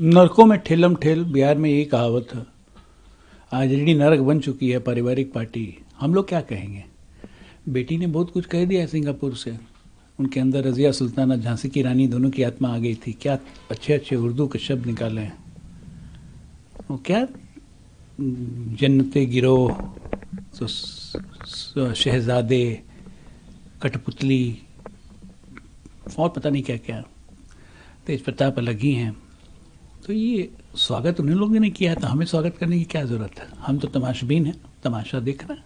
नरकों में ठेलम ठेल, बिहार में यही कहावत है। आज रेडी नरक बन चुकी है पारिवारिक पार्टी। हम लोग क्या कहेंगे? बेटी ने बहुत कुछ कह दिया है सिंगापुर से। उनके अंदर रजिया सुल्ताना, झांसी की रानी, दोनों की आत्मा आ गई थी। क्या अच्छे अच्छे उर्दू के शब्द निकाले हैं। वो क्या जन्नते गिरोह, तो शहजादे, कठपुतली और पता नहीं क्या क्या, तेज प्रताप अलग ही हैं। तो ये स्वागत उन्हीं लोगों ने किया था, हमें स्वागत करने की क्या ज़रूरत है? हम तो तमाशबीन हैं, तमाशा देख रहे हैं।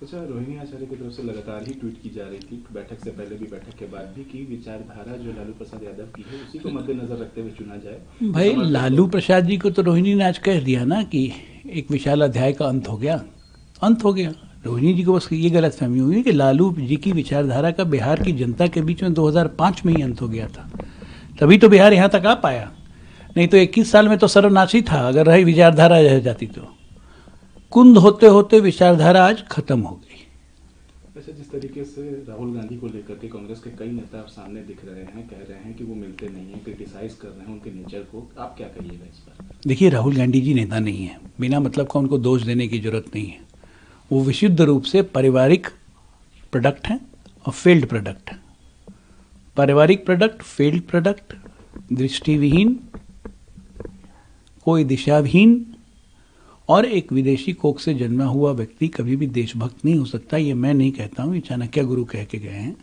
अच्छा, रोहिणी आचार्य की तरफ से लगातार ही ट्वीट की जा रही थी, बैठक से पहले भी बैठक के बाद भी, कि विचारधारा जो लालू प्रसाद यादव की है उसी को मद्देनजर रखते हुए चुना जाए। भाई लालू प्रसाद जी को तो रोहिणी ने आज कह दिया ना कि एक विशाल अध्याय का अंत हो गया, अंत हो गया। रोहिणी जी को बस ये गलत फहमी हुई कि लालू जी की विचारधारा का बिहार की जनता के बीच में 2005 में ही अंत हो गया था, तभी तो बिहार यहाँ तक आ पाया। नहीं तो 21 साल में तो सर्वनाशी था अगर रही विचारधारा रह जाती तो। कुंद होते होते विचारधारा आज खत्म हो गई। अच्छा, जिस तरीके से राहुल गांधी को लेकर के कांग्रेस के कई नेता आप सामने दिख रहे हैं, कह रहे हैं कि वो मिलते नहीं हैं, क्रिटिसाइज कर रहे हैं उनके नेचर को, आप क्या कहिएगा इस पर? देखिए, राहुल गांधी जी नेता नहीं है, बिना मतलब का उनको दोष देने की जरूरत नहीं है। वो विशुद्ध रूप से पारिवारिक प्रोडक्ट हैं और फेल्ड प्रोडक्ट हैं। पारिवारिक प्रोडक्ट, फेल्ड प्रोडक्ट, दृष्टिविहीन, कोई दिशाविहीन और एक विदेशी कोख से जन्मा हुआ व्यक्ति कभी भी देशभक्त नहीं हो सकता। ये मैं नहीं कहता हूँ, ये चाणक्य गुरु कह के गए हैं।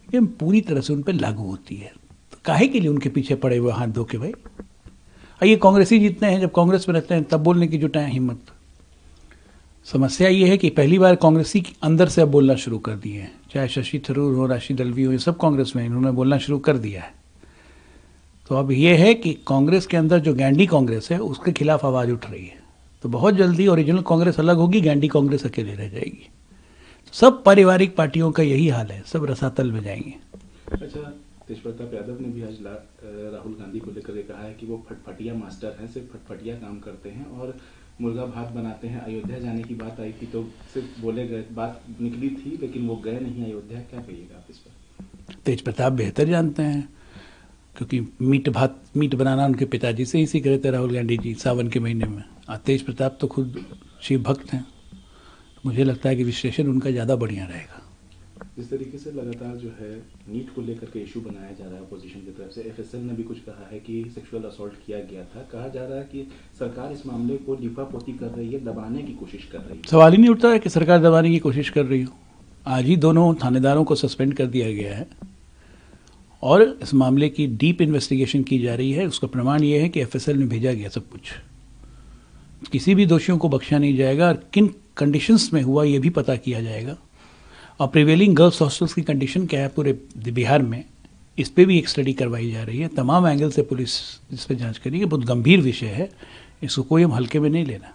ये पूरी तरह से उन पर लागू होती है। तो काहे के लिए उनके पीछे पड़े हुए हाथ धो के भाई? ये कांग्रेसी जितने हैं, जब कांग्रेस में रहते हैं तब बोलने की जुटाएं हिम्मत। समस्या ये है कि पहली बार कांग्रेसी अंदर से अब बोलना शुरू कर दिए हैं। चाहे शशि थरूर हो, राशि दलवी हो, ये सब कांग्रेस में इन्होंने बोलना शुरू कर दिया है। तो अब ये है कि कांग्रेस के अंदर जो गैंडी कांग्रेस है उसके खिलाफ आवाज़ उठ रही है। तो बहुत जल्दी ओरिजिनल कांग्रेस अलग होगी, गैंडी कांग्रेस अकेले रह जाएगी। तो सब पारिवारिक पार्टियों का यही हाल है, सब रसातल में जाएंगे। अच्छा, तेज प्रताप यादव ने भी आज राहुल गांधी को लेकर के कहा है कि वो फटफटिया मास्टर हैं, सिर्फ फटफटिया काम करते हैं और मुर्गा भात बनाते हैं। अयोध्या जाने की बात आई थी तो सिर्फ बोले गए, बात निकली थी लेकिन वो गए नहीं अयोध्या। क्या कहिएगा आप इस पर? तेज प्रताप बेहतर जानते हैं, क्योंकि मीट बनाना उनके पिताजी से ही सीख रहे थे राहुल गांधी जी सावन के महीने में। तेज प्रताप तो खुद शिव भक्त हैं। मुझे लगता है कि विश्लेषण उनका ज़्यादा बढ़िया रहेगा। जिस तरीके से लगातार जो है नीट को लेकर के इशू बनाया जा रहा है अपोजिशन की तरफ से, एफएसएल ने भी कुछ कहा है कि सेक्सुअल असॉल्ट किया गया था। कहा जा रहा है कि सरकार इस मामले को लिपापोती कर रही है, दबाने की कोशिश कर रही है। सवाल ही नहीं उठता है कि सरकार दबाने की कोशिश कर रही हो। आज ही दोनों थानेदारों को सस्पेंड कर दिया गया है और इस मामले की डीप इन्वेस्टिगेशन की जा रही है। उसका प्रमाण ये है कि एफएसएल में भेजा गया सब कुछ। किसी भी दोषियों को बख्शा नहीं जाएगा और किन कंडीशंस में हुआ ये भी पता किया जाएगा। और प्रिवेलिंग गर्ल्स हॉस्टल्स की कंडीशन क्या है पूरे बिहार में, इस पे भी एक स्टडी करवाई जा रही है। तमाम एंगल से पुलिस इस पर जांच करेगी। बहुत गंभीर विषय है, इसको कोई हम हल्के में नहीं लेना।